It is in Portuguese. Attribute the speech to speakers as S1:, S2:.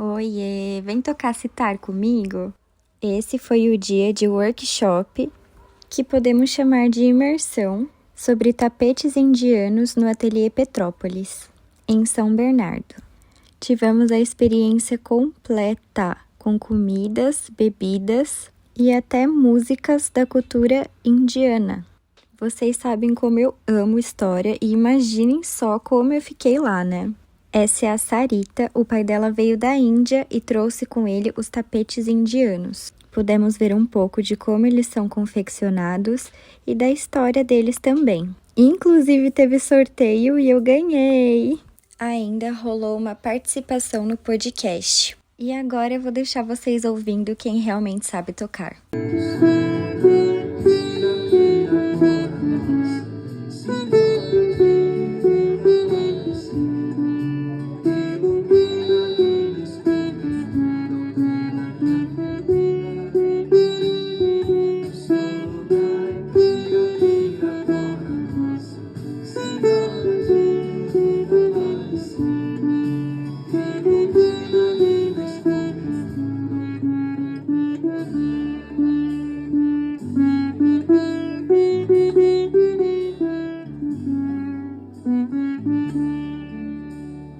S1: Oiê, vem tocar citar comigo? Esse foi o dia de workshop, que podemos chamar de imersão, sobre tapetes indianos no Ateliê Petrópolis, em São Bernardo. Tivemos a experiência completa, com comidas, bebidas e até músicas da cultura indiana. Vocês sabem como eu amo história e imaginem só como eu fiquei lá, né? Essa é a Sarita, o pai dela veio da Índia e trouxe com ele os tapetes indianos. Pudemos ver um pouco de como eles são confeccionados e da história deles também. Inclusive teve sorteio e eu ganhei! Ainda rolou uma participação no podcast. E agora eu vou deixar vocês ouvindo quem realmente sabe tocar.